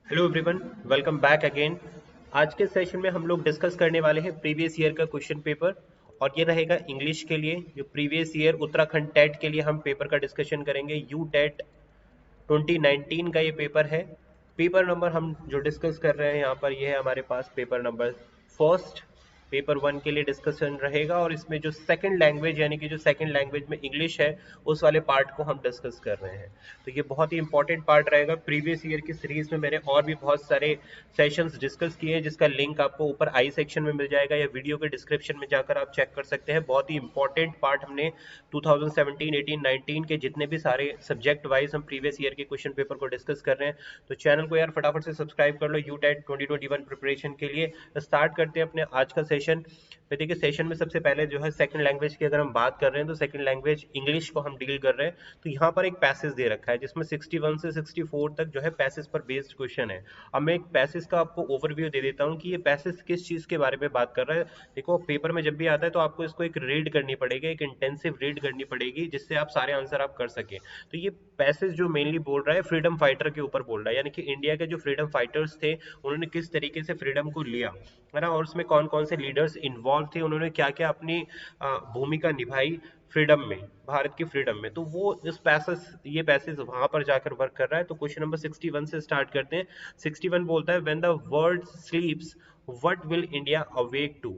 Hello everyone, welcome back again. आज के session में हम लोग डिस्कस करने वाले हैं प्रीवियस ईयर का क्वेश्चन पेपर। और ये रहेगा इंग्लिश के लिए। जो प्रीवियस ईयर उत्तराखंड टेट के लिए हम पेपर का डिस्कशन करेंगे, यू टेट 2019 का ये पेपर है। पेपर नंबर हम जो डिस्कस कर रहे हैं यहाँ पर, ये है हमारे पास paper number first. Paper one के लिए डिस्कशन रहेगा और इसमें जो सेकंड लैंग्वेज यानी कि जो सेकंड लैंग्वेज में इंग्लिश है, उस वाले पार्ट को हम डिस्कस कर रहे हैं। तो ये बहुत ही इंपॉर्टेंट पार्ट रहेगा। प्रीवियस ईयर की सीरीज में मैंने और भी बहुत सारे सेशंस डिस्कस किए हैं, जिसका लिंक आपको ऊपर आई सेक्शन में मिल जाएगा या वीडियो के डिस्क्रिप्शन में जाकर आप चेक कर सकते हैं। बहुत ही इंपॉर्टेंट पार्ट हमने 2017, 18, 19 के जितने भी सारे सब्जेक्ट वाइज हम प्रीवियस ईयर के क्वेश्चन पेपर को डिस्कस कर रहे हैं। तो चैनल को यार फटाफट से सब्सक्राइब कर लो यू टेट 2021 प्रिपरेशन के लिए। स्टार्ट करते हैं अपने आज का सेशन। फिर देखिए, सेशन में सबसे पहले जो है सेकंड लैंग्वेज की अगर हम बात कर रहे हैं, तो सेकंड लैंग्वेज इंग्लिश को हम डील कर रहे हैं। तो यहाँ पर एक पैसेज दे रखा है जिसमें 61 से 64 तक जो है पैसेज पर बेस्ड क्वेश्चन है। अब मैं एक पैसेज का आपको ओवरव्यू दे देता हूँ कि ये पैसेज किस चीज के बारे में बात कर रहा है। देखो, पेपर में जब भी आता है तो आपको इसको एक रीड करनी पड़ेगी, एक इंटेंसिव रीड करनी पड़ेगी, जिससे आप सारे आंसर आप कर सके। तो ये पैसेज जो मेनली बोल रहा है फ्रीडम फाइटर के ऊपर बोल रहा है, यानी कि इंडिया के जो फ्रीडम फाइटर्स थे उन्होंने किस तरीके से फ्रीडम को लिया, है ना। और उसमें कौन कौन से लीडर्स इन्वॉल्व थे, उन्होंने क्या क्या अपनी भूमिका निभाई फ्रीडम में, भारत की फ्रीडम में। तो वो ये पैसेज वहां पर जाकर वर्क कर रहा है। तो क्वेश्चन नंबर 61 से स्टार्ट करते हैं। 61 बोलता है, when the world sleeps what will India awake to.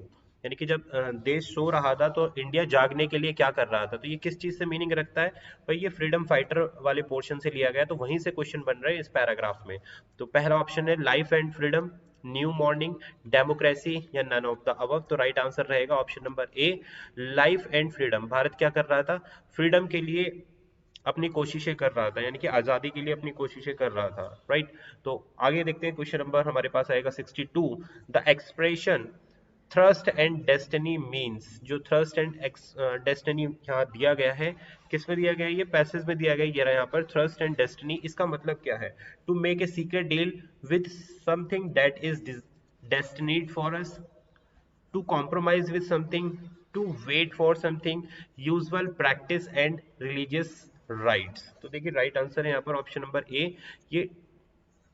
यानी कि जब देश सो रहा था तो इंडिया जागने के लिए क्या कर रहा था। तो ये किस चीज से मीनिंग रखता है भाई, ये फ्रीडम फाइटर वाले पोर्शन से लिया गया, तो वहीं से क्वेश्चन बन रहे हैं इस पैराग्राफ में। तो पहला ऑप्शन है life and freedom, new morning, democracy या नन ऑफ द अबव। तो राइट आंसर रहेगा option number A, life and freedom. Bharat क्या कर रहा था, फ्रीडम के लिए अपनी कोशिशें कर रहा था, यानी कि आजादी के लिए अपनी कोशिशें कर रहा था, राइट। तो आगे देखते हैं, क्वेश्चन नंबर हमारे पास आएगा 62। The expression thrust and destiny means. जो थ्रस्ट एंड डेस्टिनी यहाँ दिया गया है, किस में दिया गया है, ये पैसेज में दिया गया है। ये रहा यहाँ पर थ्रस्ट एंड डेस्टिनी। इसका मतलब क्या है, to make a secret deal with something that is destined for us, to compromise with something, to wait for something, usual practice and religious rites। तो देखिए राइट आंसर है यहाँ पर ऑप्शन नंबर ए। ये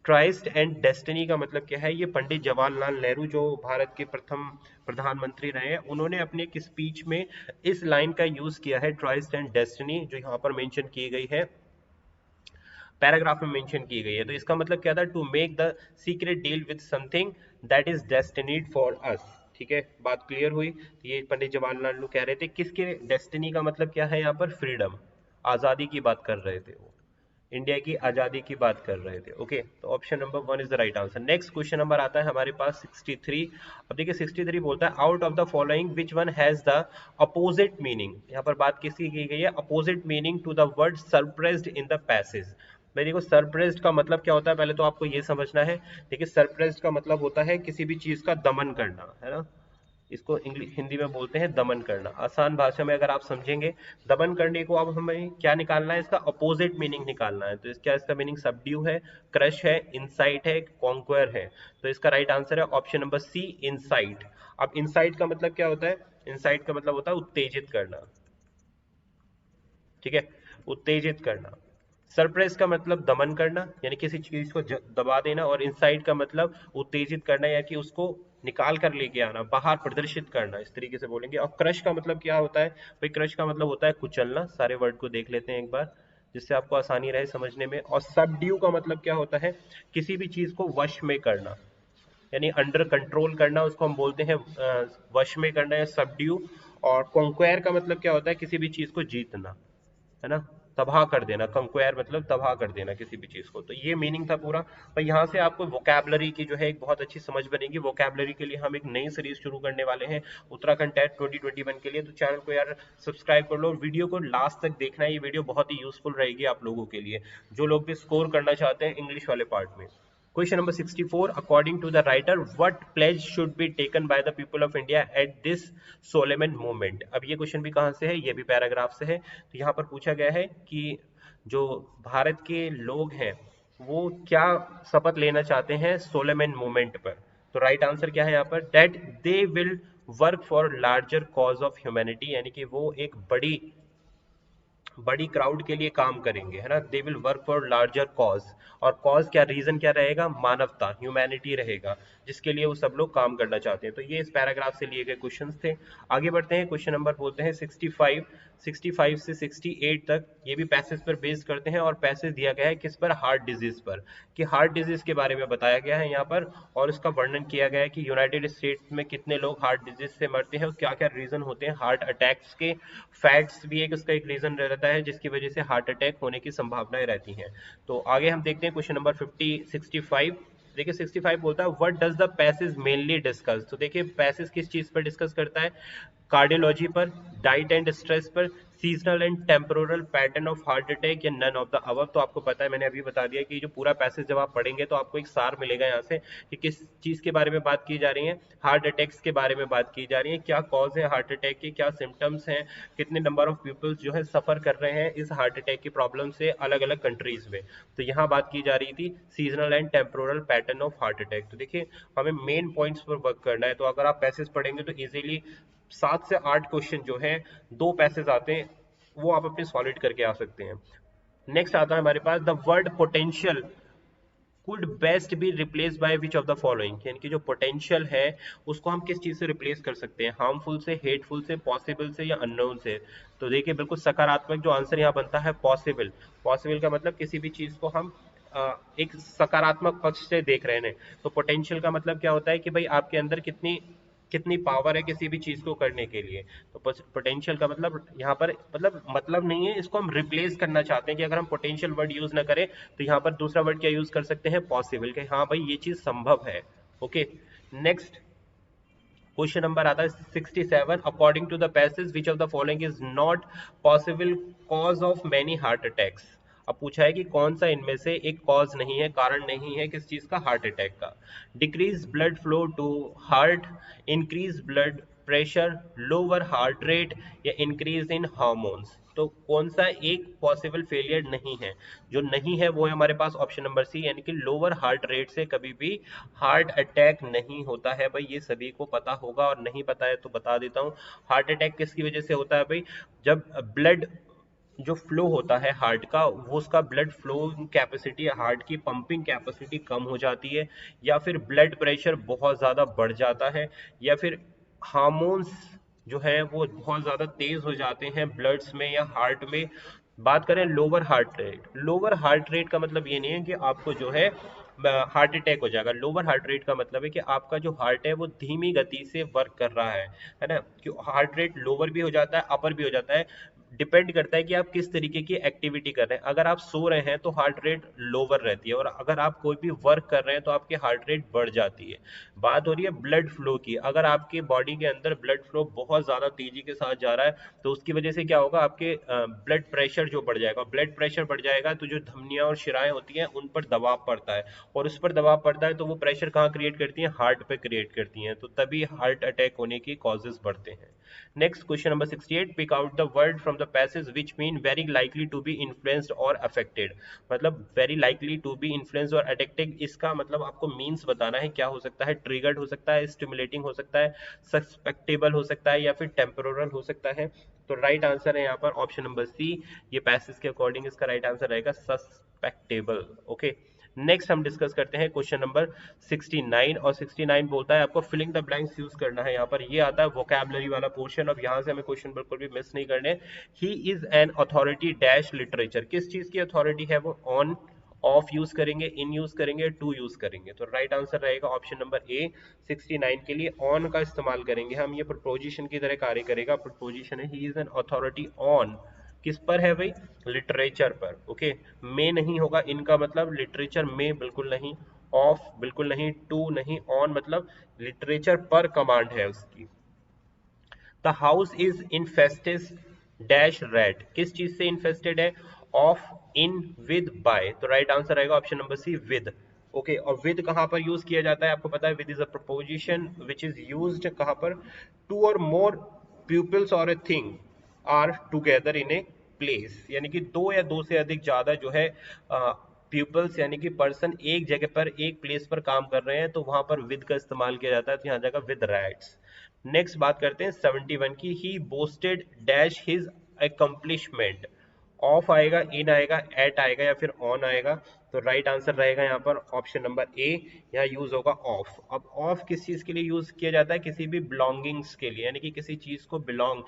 ट्राइस्ट एंड डेस्टिनी का मतलब क्या है, ये पंडित जवाहरलाल नेहरू जो भारत के प्रथम प्रधानमंत्री रहे हैं, उन्होंने अपने एक स्पीच में इस लाइन का यूज किया है, ट्राइस्ट एंड डेस्टिनी, जो यहाँ पर मेंशन की गई है, पैराग्राफ में मेंशन की गई है। तो इसका मतलब क्या था, to make the secret deal with something that is destined for us. ठीक है, बात क्लियर हुई। तो ये पंडित जवाहरलाल नेहरू कह रहे थे, किसके डेस्टिनी का मतलब क्या है यहाँ पर, फ्रीडम, आजादी की बात कर रहे थे वो, इंडिया की आजादी की बात कर रहे थे। ओके, तो option number one is the right answer. Next question number आता है हमारे पास 63। अब देखिए 63 बोलता है, out of the following which one has the opposite meaning. यहाँ पर बात किसकी की गई है, opposite meaning to the word surprised in the passage. भाई देखो, सरप्राइज्ड का मतलब क्या होता है, पहले तो आपको ये समझना है। देखिए, सरप्राइज्ड का मतलब होता है किसी भी चीज का दमन करना, है ना। इसको इंग्लिश हिंदी में बोलते हैं दमन करना। आसान भाषा में अगर आप समझेंगे, दमन करने को अब हमें क्या निकालना है, इसका अपोजिट मीनिंग निकालना है। तो इसका मीनिंग सबड्यू है, क्रश है, इनसाइट है, कॉन्क्वेर है। तो इसका राइट आंसर है ऑप्शन नंबर सी, इनसाइट। अब इनसाइट का मतलब क्या होता है, इनसाइट का मतलब होता है उत्तेजित करना। ठीक है, उत्तेजित करना। सरप्रेस का मतलब दमन करना, यानी किसी चीज को दबा देना। और इनसाइड का मतलब उत्तेजित करना, या कि उसको निकाल कर लेके आना, बाहर प्रदर्शित करना, इस तरीके से बोलेंगे। और क्रश का मतलब क्या होता है भाई, क्रश का मतलब होता है कुचलना। सारे वर्ड को देख लेते हैं एक बार, जिससे आपको आसानी रहे समझने में। और सबड्यू का मतलब क्या होता है, किसी भी चीज को वश में करना, यानी अंडर कंट्रोल करना, उसको हम बोलते हैं वश में करना या सबड्यू। और कॉन्क्वेयर का मतलब क्या होता है, किसी भी चीज को जीतना, है ना, तबाह कर देना। कंक्वायर मतलब तबाह कर देना किसी भी चीज को। तो ये मीनिंग था पूरा। पर यहाँ से आपको वोकैबलरी की जो है एक बहुत अच्छी समझ बनेगी। वोकैबलरी के लिए हम एक नई सीरीज शुरू करने वाले हैं उत्तराखंड टेट 2021 के लिए। तो चैनल को यार सब्सक्राइब कर लो, वीडियो को लास्ट तक देखना है। ये वीडियो बहुत ही यूजफुल रहेगी आप लोगों के लिए, जो लोग भी स्कोर करना चाहते हैं इंग्लिश वाले पार्ट में। Question number 64. According to the writer, what pledge should be taken by the people of India at this solemn moment? अब ये क्वेश्चन भी कहाँ से है, ये भी पैराग्राफ से है। तो यहाँ पर पूछा गया है कि जो भारत के लोग हैं वो क्या शपथ लेना चाहते हैं सोलेमन मोमेंट पर। तो राइट आंसर क्या है यहाँ पर, that they will work for larger cause of humanity, यानी कि वो एक बड़ी बड़ी क्राउड के लिए काम करेंगे, है ना। They will work for larger cause, और कॉज क्या, रीजन क्या रहेगा, मानवता, ह्यूमैनिटी रहेगा, जिसके लिए वो सब लोग काम करना चाहते हैं। तो ये इस पैराग्राफ से लिए गए क्वेश्चंस थे। आगे बढ़ते हैं, क्वेश्चन नंबर बोलते हैं 65 से 68 तक। ये भी पैसेज पर बेस्ड करते हैं, और पैसेज दिया गया है किस पर, हार्ट डिजीज पर, कि हार्ट डिजीज के बारे में बताया गया है यहाँ पर, और उसका वर्णन किया गया है कि यूनाइटेड स्टेट्स में कितने लोग हार्ट डिजीज से मरते हैं और क्या क्या रीजन होते हैं हार्ट अटैक्स के। फैट्स भी एक उसका एक रीजन रहता है जिसकी वजह से हार्ट अटैक होने की संभावनाएं रहती हैं। तो आगे हम देखते हैं क्वेश्चन नंबर 65। देखिए 65 बोलता है what does the passage mainly discuss. तो देखिए पैसेज किस चीज पर डिस्कस करता है, कार्डियोलॉजी पर, डाइट एंड स्ट्रेस पर, seasonal and temporal pattern of heart attack, या नन ऑफ द अबव। तो आपको पता है, मैंने अभी बता दिया कि जो पूरा पैसेज जब आप पढ़ेंगे तो आपको एक सार मिलेगा यहाँ से कि किस चीज के बारे में बात की जा रही है, हार्ट अटैक्स के बारे में बात की जा रही है, क्या कॉज है हार्ट अटैक के, क्या सिम्टम्स हैं, कितने नंबर ऑफ पीपल्स जो है सफर कर रहे हैं इस हार्ट अटैक की प्रॉब्लम से अलग अलग कंट्रीज में। तो यहाँ बात की जा रही थी seasonal and temporal pattern of heart attack. तो देखिए हमें मेन पॉइंट्स पर वर्क करना है, तो अगर आप पैसेज पढ़ेंगे तो इजीली 7 से 8 क्वेश्चन जो है, 2 पैसेज आते हैं, वो आप अपने सॉलिड करके आ सकते हैं। नेक्स्ट आता है हमारे पास the word potential could best be replace by which of the following, यानी कि जो पोटेंशियल है उसको हम किस चीज से रिप्लेस कर सकते हैं, हार्मफुल से, हेटफुल से, पॉसिबल से, या अननोन से। तो देखिए बिल्कुल सकारात्मक जो आंसर यहाँ बनता है पॉसिबल। पॉसिबल का मतलब किसी भी चीज को हम एक सकारात्मक पक्ष से देख रहे हैं। तो पोटेंशियल का मतलब क्या होता है कि भाई आपके अंदर कितनी कितनी पावर है किसी भी चीज को करने के लिए। तो पोटेंशियल का मतलब यहाँ पर मतलब नहीं है, इसको हम रिप्लेस करना चाहते हैं कि अगर हम पोटेंशियल वर्ड यूज ना करें तो यहाँ पर दूसरा वर्ड क्या यूज कर सकते हैं, पॉसिबल, के हाँ भाई ये चीज संभव है। ओके, नेक्स्ट क्वेश्चन नंबर आता है 67। According to the passage which of the following is not possible cause of many heart attacks. अब पूछा है कि कौन सा इनमें से एक कॉज नहीं है, कारण नहीं है किस चीज का, हार्ट अटैक का। Decrease blood flow to heart, increase blood pressure, lower heart rate, या इंक्रीज इन हार्मोन्स। तो कौन सा एक पॉसिबल फेलियर नहीं है, जो नहीं है वो है हमारे पास ऑप्शन नंबर सी, यानी कि लोअर हार्ट रेट से कभी भी हार्ट अटैक नहीं होता है। भाई ये सभी को पता होगा, और नहीं पता है तो बता देता हूँ। हार्ट अटैक किसकी वजह से होता है भाई, जब ब्लड जो फ्लो होता है हार्ट का, वो उसका ब्लड फ्लो कैपेसिटी, हार्ट की पंपिंग कैपेसिटी कम हो जाती है, या फिर ब्लड प्रेशर बहुत ज़्यादा बढ़ जाता है, या फिर हार्मोन्स जो है वो बहुत ज़्यादा तेज हो जाते हैं ब्लड्स में या हार्ट में। बात करें lower heart rate, lower heart rate का मतलब ये नहीं है कि आपको जो है हार्ट अटैक हो जाएगा। लोअर हार्ट रेट का मतलब है कि आपका जो हार्ट है वो धीमी गति से वर्क कर रहा है ना। क्यों हार्ट रेट लोअर भी हो जाता है, अपर भी हो जाता है, डिपेंड करता है कि आप किस तरीके की एक्टिविटी कर रहे हैं। अगर आप सो रहे हैं तो हार्ट रेट लोअर रहती है, और अगर आप कोई भी वर्क कर रहे हैं तो आपकी हार्ट रेट बढ़ जाती है। बात हो रही है ब्लड फ्लो की, अगर आपके बॉडी के अंदर ब्लड फ्लो बहुत ज्यादा तेजी के साथ जा रहा है तो उसकी वजह से क्या होगा, आपके ब्लड प्रेशर जो बढ़ जाएगा, ब्लड प्रेशर बढ़ जाएगा तो जो धमनियां और शिराएं होती हैं उन पर दबाव पड़ता है, और उस पर दबाव पड़ता है तो वो प्रेशर कहाँ क्रिएट करती है, हार्ट पे क्रिएट करती हैं, तो तभी हार्ट अटैक होने की कॉजेज बढ़ते हैं। Next question number 68। Pick out the word from the passage which mean very likely to be influenced और अफेक्टेड। मतलब very likely to be influenced और अफेक्टेड, इसका मतलब आपको मीन्स बताना है, क्या हो सकता है, ट्रिगर्ड हो सकता है, स्टिमुलेटिंग हो सकता है, सस्पेक्टेबल हो सकता है, या फिर टेम्पोरल हो सकता है। तो राइट आंसर है यहाँ पर ऑप्शन नंबर सी। ये पैसेज के अकॉर्डिंग इसका राइट आंसर रहेगा सस्पेक्टेबल। ओके, नेक्स्ट हम डिस्कस करते हैं क्वेश्चन नंबर 69, और 69 बोलता है आपको फिलिंग द ब्लैंक्स यूज करना है। यहाँ पर ये आता है वोकैबुलरी वाला पोर्शन। अब यहाँ से हमें क्वेश्चन बिल्कुल भी मिस नहीं करने। He is an authority dash literature, किस चीज की अथॉरिटी है वो, ऑन, ऑफ यूज करेंगे, इन यूज करेंगे, टू यूज करेंगे। तो राइट आंसर रहेगा ऑप्शन नंबर ए। 69 के लिए ऑन का इस्तेमाल करेंगे हम, ये प्रपोजिशन की तरह कार्य करेगा। प्रपोजिशन है he is an authority on, किस पर है भाई, लिटरेचर पर। ओके, में नहीं होगा, इनका मतलब लिटरेचर में बिल्कुल नहीं, ऑफ बिल्कुल नहीं, टू नहीं, ऑन मतलब लिटरेचर पर कमांड है उसकी। The house is infested dash rat, किस चीज से इन्फेस्टेड है, ऑफ, इन, विद, बाय। तो राइट आंसर रहेगा option number C, with. Okay, और विद कहां पर यूज किया जाता है आपको पता है, with is a preposition which is used कहां पर, टू और मोर पीपल्स और a thing are together in a place, यानी कि दो या दो से अधिक ज्यादा जो है पीपल्स यानी कि पर्सन एक जगह पर एक प्लेस पर काम कर रहे हैं तो वहां पर विद का इस्तेमाल किया जाता है, तो यहाँ जाएगा विद रैट्स। नेक्स्ट बात करते हैं 71 की। He boasted dash his accomplishment, of आएगा, इन आएगा, एट आएगा या फिर ऑन आएगा। तो राइट आंसर रहेगा यहाँ पर ऑप्शन नंबर ए, यहाँ यूज होगा ऑफ। अब ऑफ किस चीज के लिए यूज किया जाता है? किसी भी बिलोंगिंग्स के लिए, यानी कि किसी चीज को belong,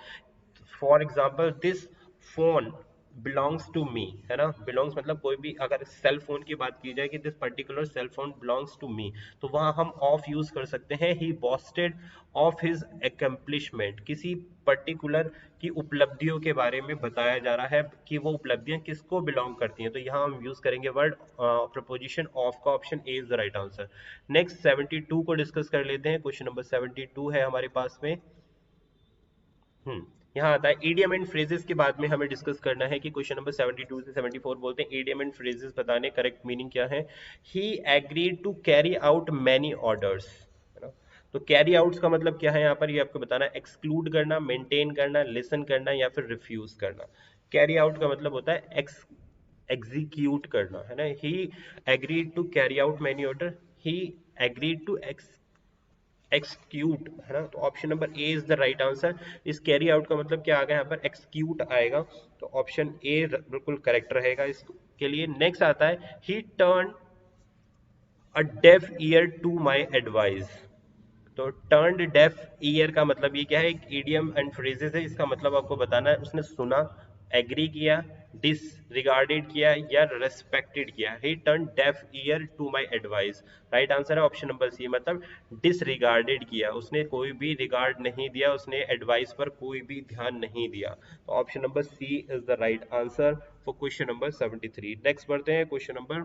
for example this phone belongs to me, है ना। बिलोंग्स मतलब कोई भी, अगर सेल फोन की बात की जाए कि this particular cell phone belongs to me, तो वहां हम ऑफ यूज कर सकते हैं। He boasted of his accomplishment, किसी पर्टिकुलर की उपलब्धियों के बारे में बताया जा रहा है कि वो उपलब्धियां किसको बिलोंग करती हैं, तो यहाँ हम यूज करेंगे वर्ड प्रपोजिशन ऑफ का। Option A is the right answer. Next 72 को डिस्कस कर लेते हैं। क्वेश्चन नंबर 72 है हमारे पास में। यहाँ आता है ईडियम एंड फ्रेजेस के बाद में हमें डिस्कस करना है कि क्वेश्चन नंबर 72 से 74 बोलते हैं ईडियम एंड फ्रेजेस बताने, करेक्ट मीनिंग क्या है। He agreed to carry out many orders, है ना। तो कैरी आउट्स का मतलब क्या है यहाँ पर, ये आपको बताना है। एक्सक्लूड करना, मेंटेन करना, लिसन करना या फिर रिफ्यूज करना। कैरी आउट का मतलब होता है एग्जीक्यूट करना, है ना। He agreed to carry out many order, he agreed to execute, है ना। तो option number A is the right answer. इस कैरी आउट का मतलब क्या आ गया यहाँ पर, एक्सक्यूट आएगा। तो ऑप्शन ए बिल्कुल करेक्ट रहेगा इसके लिए। नेक्स्ट आता है he turn a deaf ear to my advice. तो टर्न्ड डेफ ईयर का मतलब ये क्या है, एक ईडियम एंड फ्रेजेस है। इसका मतलब आपको बताना है उसने सुना, एग्री किया, डिसरिगार्डेड किया या रेस्पेक्टेड किया। He turn deaf ear to my advice. Right answer है ऑप्शन नंबर सी, मतलब डिसरिगार्डेड किया, उसने कोई भी रिगार्ड नहीं दिया, उसने एडवाइस पर कोई भी ध्यान नहीं दिया। तो option number C is the right answer for question number 73। Next बढ़ते हैं question number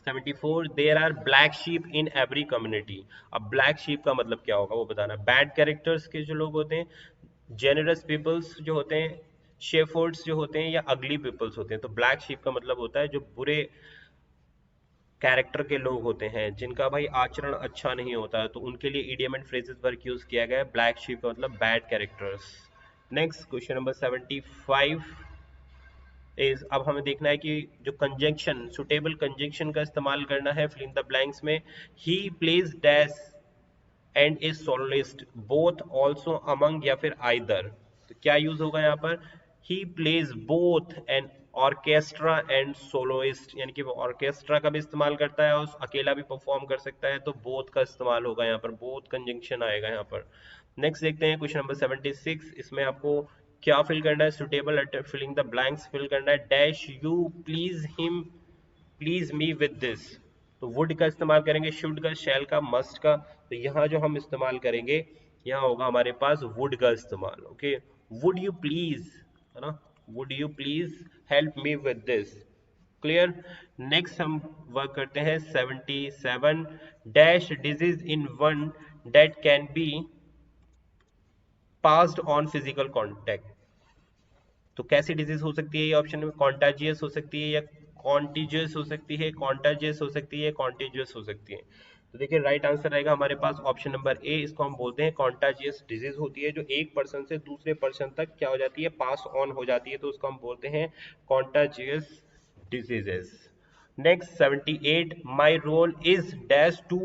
74। There are black sheep in every community. अब ब्लैक शीप का मतलब क्या होगा वो बताना। बैड कैरेक्टर्स के जो लोग होते हैं, जेनरस पीपल्स जो होते हैं, शेफर्ड्स जो होते हैं, या अगली पीपल्स होते हैं। तो ब्लैक शीप का मतलब होता है जो बुरे कैरेक्टर के लोग होते हैं, जिनका भाई आचरण अच्छा नहीं होता है, तो उनके लिए idiom and phrases work use किया गया है। ब्लैक शीप का मतलब bad characters. Next question number 75 is, अब हमें देखना है कि जो कंजंक्शन, सुटेबल कंजंक्शन का इस्तेमाल करना है फिल इन द ब्लैंक्स में। He plays dash and is soloist both also among या फिर आइदर। तो क्या यूज होगा यहाँ पर, he plays both an orchestra and soloist, यानी कि वो ऑर्केस्ट्रा का भी इस्तेमाल करता है और अकेला भी परफॉर्म कर सकता है, तो बोथ का इस्तेमाल होगा यहाँ पर, बोथ कंजंक्शन आएगा यहाँ पर। नेक्स्ट देखते हैं क्वेश्चन नंबर 76। इसमें आपको क्या फिल करना है, suitable filling the blanks fill करना है। Dash you please him please me with this. तो वुड का इस्तेमाल करेंगे, शुड का, शैल का, मस्ट का। तो यहाँ जो हम इस्तेमाल करेंगे, यहाँ होगा हमारे पास वुड का इस्तेमाल। ओके, वुड यू प्लीज, है ना, would you please help me with this. Clear. Next हम वर्क करते हैं 77। Dash disease in one that can be passed on physical contact. तो कैसी डिजीज हो सकती है ये ऑप्शन में, कॉन्टाजियस हो सकती है, या कॉन्टीजियस हो सकती है, कॉन्टाजियस हो सकती है, कॉन्टीजियस हो सकती है। तो देखिए राइट आंसर रहेगा हमारे पास ऑप्शन नंबर ए, इसको हम बोलते हैं कॉन्टाजियस डिजीज होती है, जो एक पर्सन से दूसरे पर्सन तक क्या हो जाती है, पास ऑन हो जाती है, तो उसको हम बोलते हैं contagious diseases. Next 78। My role is dash to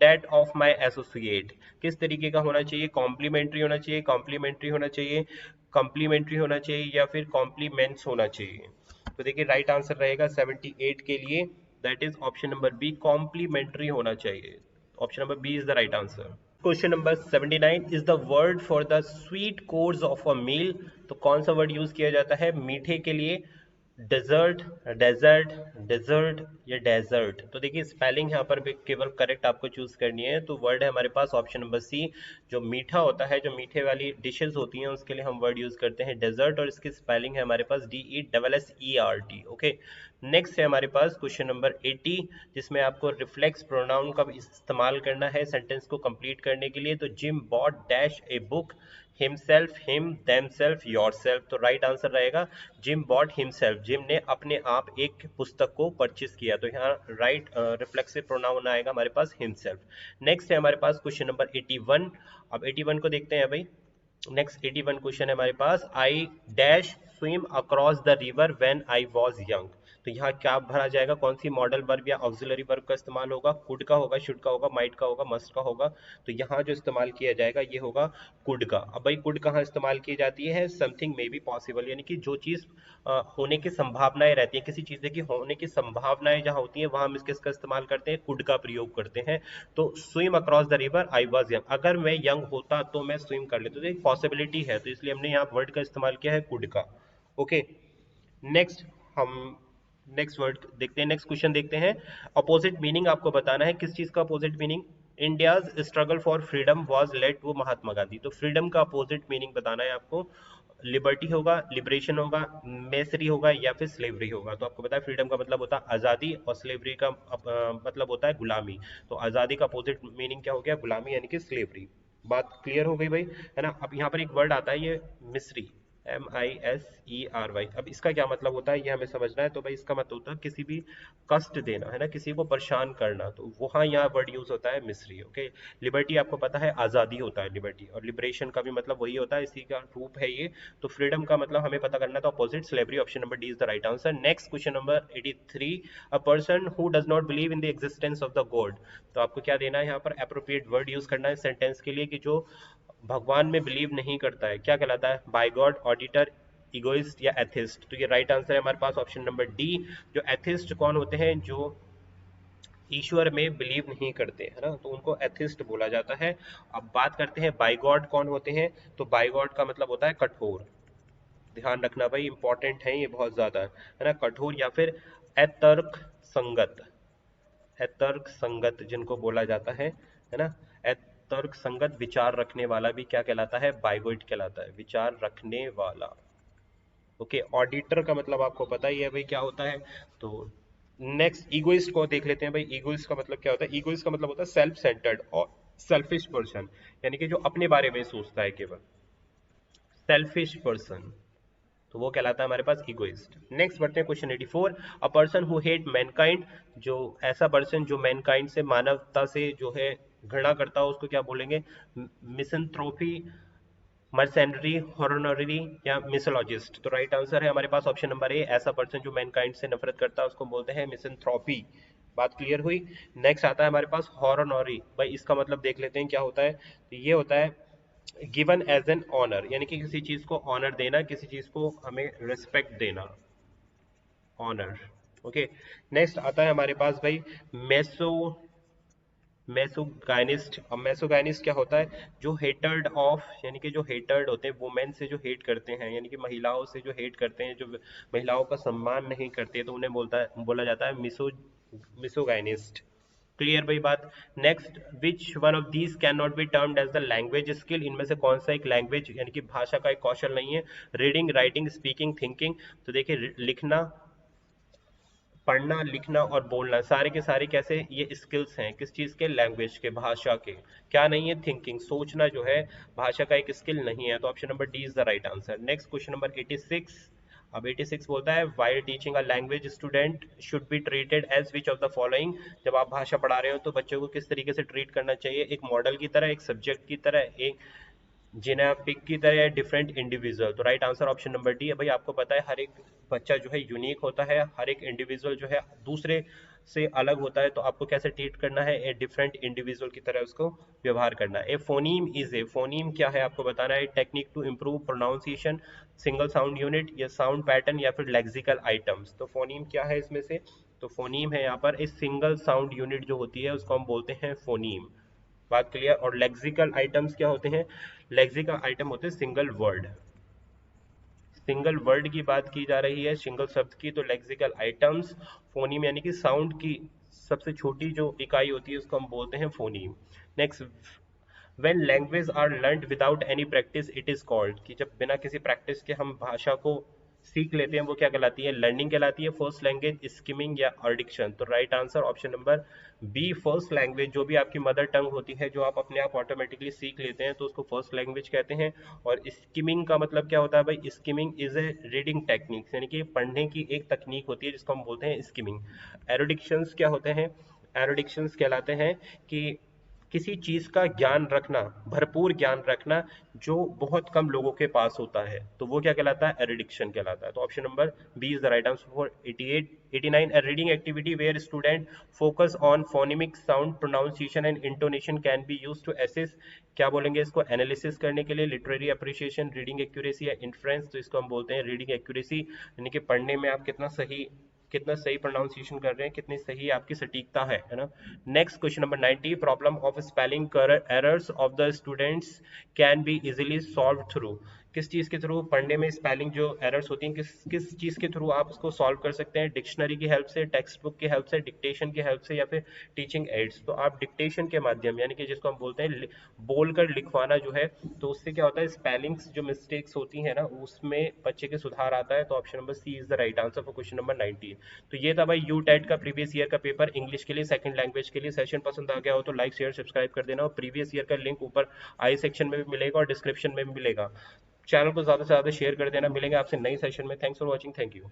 date of my associate. किस तरीके का होना चाहिए, कॉम्प्लीमेंट्री होना चाहिए, कॉम्प्लीमेंट्री होना चाहिए, कॉम्प्लीमेंट्री होना चाहिए या फिर कॉम्प्लीमेंट्स होना चाहिए। तो देखिए राइट आंसर रहेगा 78 के लिए, that is option number B, complementary होना चाहिए। Option number B is the right answer. Question number 79 is the word for the sweet course of a meal. तो कौन सा वर्ड यूज किया जाता है मीठे के लिए, डेजर्ट, डेजर्ट, डेजर्ट या डेजर्ट। तो देखिए स्पेलिंग यहाँ पर भी केवल करेक्ट आपको चूज करनी है। तो वर्ड है हमारे पास ऑप्शन नंबर सी, जो मीठा होता है, जो मीठे वाली डिशेस होती हैं उसके लिए हम वर्ड यूज करते हैं डेजर्ट, और इसकी स्पेलिंग है हमारे पास DESSERT। ओके। नेक्स्ट है हमारे पास क्वेश्चन नंबर 80, जिसमें आपको रिफ्लेक्स प्रोनाउन का इस्तेमाल करना है सेंटेंस को कंप्लीट करने के लिए। तो Jim bought dash a book, himself, him, themselves, yourself. तो राइट आंसर रहेगा जिम बॉट हिमसेल्फ, जिम ने अपने आप एक पुस्तक को परचेस किया। तो यहाँ राइट रिफ्लेक्सिव प्रोनाउन आएगा हमारे पास हिमसेल्फ। नेक्स्ट है हमारे पास क्वेश्चन नंबर 81। अब 81 को देखते हैं भाई। नेक्स्ट 81 क्वेश्चन है हमारे पास, I dash swim across the river when I was young. तो यहाँ क्या भरा जाएगा, कौन सी मॉडल वर्ब या ऑक्सिलरी वर्ब का इस्तेमाल होगा, कुड का होगा, शुड का होगा, माइट का होगा, मस्ट का होगा। तो यहाँ जो इस्तेमाल किया जाएगा ये होगा कुड का। अब भाई कुड कहाँ इस्तेमाल की जाती है, समथिंग मे बी पॉसिबल, यानी कि जो चीज़ होने की संभावनाएं रहती है, किसी चीज़ की होने की संभावनाएं जहाँ होती हैं वहाँ हम किसका इस्तेमाल करते हैं, कुड का प्रयोग करते हैं। तो swim across the river I was young, अगर मैं यंग होता तो मैं स्विम कर लेता, तो एक पॉसिबिलिटी है, तो इसलिए हमने यहाँ वर्ड का इस्तेमाल किया है कुड का। ओके, नेक्स्ट हम नेक्स्ट वर्ड देखते हैं, नेक्स्ट क्वेश्चन देखते हैं। अपोजिट मीनिंग आपको बताना है, किस चीज का opposite meaning, India's struggle for freedom was led to Mahatma Gandhi. तो फ्रीडम का अपोजिट मीनिंग बताना है आपको, लिबर्टी होगा, लिबरेशन होगा, मेसरी होगा या फिर स्लेवरी होगा। तो आपको पता है फ्रीडम का मतलब होता है आज़ादी और स्लेवरी का मतलब होता है गुलामी। तो आज़ादी का अपोजिट मीनिंग क्या हो गया, गुलामी यानी कि स्लेवरी। बात क्लियर हो गई भाई, है ना। अब यहाँ पर एक वर्ड आता है ये मिस्री, MISERY। अब इसका क्या मतलब होता है ये हमें समझना है। तो भाई इसका मतलब होता है किसी भी कष्ट देना, है ना, किसी को परेशान करना, तो वहाँ यहाँ वर्ड यूज होता है मिस्री। ओके, लिबर्टी आपको पता है आज़ादी होता है लिबर्टी, और लिबरेशन का भी मतलब वही होता है, इसी का रूप है ये। तो फ्रीडम का मतलब हमें पता करना, तो opposite slavery, option number D is the right answer. Next question number 83, a person who does not believe in the existence of the God. तो आपको क्या देना है यहाँ पर, अप्रोप्रिएट वर्ड यूज करना है सेंटेंस के लिए कि जो भगवान में बिलीव नहीं करता है, क्या कहलाता है, बाय गॉड, ऑडिटर, इगोइस्ट या एथिस्ट। तो ये राइट आंसर है हमारे पास ऑप्शन नंबर डी। जो एथिस्ट कौन होते हैं, जो ईश्वर में बिलीव नहीं करते, है ना, तो उनको एथिस्ट बोला जाता है। अब बात करते हैं बाय गॉड कौन होते हैं। तो बाय गॉड का मतलब होता है कठोर, ध्यान रखना भाई, इंपॉर्टेंट है ये बहुत ज्यादा, है ना, कठोर या फिर अतर्क संगत, तर्क संगत जिनको बोला जाता है ना, तर्क संगत विचार रखने वाला भी क्या कहलाता है, बाइगोइट कहलाता है, विचार रखने वाला। ओके, ऑडिटर का मतलब आपको पता ही है भाई क्या होता है। तो नेक्स्ट ईगोइस्ट को देख लेते हैं भाई, ईगोइस्ट का मतलब क्या होता है। ईगोइस्ट का मतलब होता है सेल्फ सेंटर्ड और सेल्फिश पर्सन, यानी कि जो अपने बारे में सोचता है केवल, सेल्फिश पर्सन, तो वो कहलाता है हमारे पास इगोइस्ट। नेक्स्ट बढ़ते हैं question 84, a person who hate Mankind, जो ऐसा पर्सन जो मैनकाइंड से, मानवता से जो है घृणा करता हो, उसको क्या बोलेंगे, मिसंथ्रोपी, मर्सेनरी, हॉरनरी या मिसोलॉजिस्ट। तो राइट आंसर है हमारे पास ऑप्शन नंबर ए, ऐसा पर्सन जो मैनकाइंड से नफरत करता है उसको बोलते हैं मिसंथ्रोपी। बात क्लियर हुई। नेक्स्ट आता है हमारे पास हॉरनरी, भाई इसका मतलब देख लेते हैं क्या होता है। तो ये होता है गिवन एज एन ऑनर, यानी कि किसी चीज को ऑनर देना, किसी चीज को हमें रिस्पेक्ट देना, ऑनर। ओके, नेक्स्ट आता है हमारे पास भाई मेसो मैसोगाइनिस्ट। अब मैसोगाइनिस्ट क्या होता है, जो हेटर्ड ऑफ, यानी कि जो हेटर्ड होते हैं वुमेन से, जो हेट करते हैं, यानी कि महिलाओं से जो हेट करते हैं, जो महिलाओं का सम्मान नहीं करते, तो उन्हें बोला जाता है मिसोगाइनिस्ट। क्लियर भाई बात। Next, which one of these can not be termed as the language skill, इनमें से कौन सा एक लैंग्वेज यानी कि भाषा का एक कौशल नहीं है, रीडिंग, राइटिंग, स्पीकिंग, थिंकिंग। तो देखिए लिखना, पढ़ना, लिखना और बोलना, सारे के सारे कैसे ये स्किल्स हैं, किस चीज़ के, लैंग्वेज के, भाषा के। क्या नहीं है, थिंकिंग, सोचना जो है भाषा का एक स्किल नहीं है। तो option number D is the right answer. Next question number 86, अब 86 बोलता है while teaching a language student should be treated as which of the following. जब आप भाषा पढ़ा रहे हो तो बच्चों को किस तरीके से ट्रीट करना चाहिए, एक मॉडल की तरह, एक सब्जेक्ट की तरह, एक जिनेटिक की तरह, डिफरेंट इंडिविजुअल। तो right answer option number D है भाई। आपको पता है हर एक बच्चा जो है यूनिक होता है, हर एक इंडिविजुअल जो है दूसरे से अलग होता है, तो आपको कैसे ट्रीट करना है, ए डिफरेंट इंडिविजुअल की तरह उसको व्यवहार करना है। A phoneme is a, phoneme क्या है आपको बताना है, technique to improve pronunciation, single sound unit या साउंड पैटर्न या फिर लेक्सिकल आइटम्स। तो फोनीम क्या है इसमें से, तो फोनीम है यहाँ पर इस सिंगल साउंड यूनिट जो होती है उसको हम बोलते हैं फोनीम। बात क्लियर। और लेक्सिकल आइटम्स क्या होते हैं, लेक्सिकल आइटम होते हैं सिंगल वर्ड, सिंगल वर्ड की बात की जा रही है, सिंगल शब्द की। तो लेक्सिकल आइटम्स, फोनीम यानी कि साउंड की सबसे छोटी जो इकाई होती है उसको हम बोलते हैं phoneme. Next, when language are learned without any practice it is called, कि जब बिना किसी प्रैक्टिस के हम भाषा को सीख लेते हैं वो क्या कहलाती है, लर्निंग कहलाती है। फर्स्ट लैंग्वेज स्किमिंग या अर्डिक्शन। तो right answer option number B, first language, जो भी आपकी मदर टंग होती है, जो आप अपने आप ऑटोमेटिकली सीख लेते हैं तो उसको फर्स्ट लैंग्वेज कहते हैं। और स्किमिंग का मतलब क्या होता है भाई, skimming is a reading technique, यानी कि पढ़ने की एक तकनीक होती है जिसको हम बोलते हैं स्किमिंग। एरोडिक्शंस क्या होते हैं, एरोडिक्शंस कहलाते हैं कि किसी चीज का ज्ञान रखना, भरपूर ज्ञान रखना, जो बहुत कम लोगों के पास होता है, तो वो क्या कहलाता है? एरुडिक्शन कहलाता है। तो option number B is the right answer for 88 89। A reading activity where student focus on phonemic sound pronunciation and intonation can be used to assess, क्या बोलेंगे इसको? एनालिसिस करने के लिए, लिटरेरी अप्रिसिएशन, रीडिंग एक्यूरेसी या इन्फ्रेंस। तो इसको हम बोलते हैं रीडिंग एक्यूरेसी, यानी कि पढ़ने में आप कितना सही प्रोनाउंसिएशन कर रहे हैं, कितनी सही आपकी सटीकता है ना। Next question number 90, problem of spelling errors of the students can be easily solve through, किस चीज के थ्रू? पढ़ने में स्पेलिंग जो एरर्स होती हैं, किस चीज के थ्रू आप उसको सॉल्व कर सकते हैं? डिक्शनरी की हेल्प से, टेक्स्ट बुक की हेल्प से, डिक्टेशन की हेल्प से, या फिर टीचिंग एड्स। तो आप डिक्टेशन के माध्यम, यानी कि जिसको हम बोलते हैं बोलकर लिखवाना जो है, तो उससे क्या होता है? स्पेलिंग्स जो मिस्टेक्स होती है ना, उसमें बच्चे के सुधार आता है। तो option number C is the right answer for question number 19। तो ये था भाई यूटेट का प्रीवियस ईयर का पेपर इंग्लिश के लिए, सेकंड लैंग्वेज के लिए। सेशन पसंद आ गया हो तो लाइक शेयर सब्सक्राइब कर देना, और प्रीवियस ईयर का लिंक ऊपर आई सेक्शन में भी मिलेगा और डिस्क्रिप्शन में भी मिलेगा। चैनल को ज़्यादा से ज़्यादा शेयर कर देना। मिलेंगे आपसे नई सेशन में। Thanks for watching. Thank you.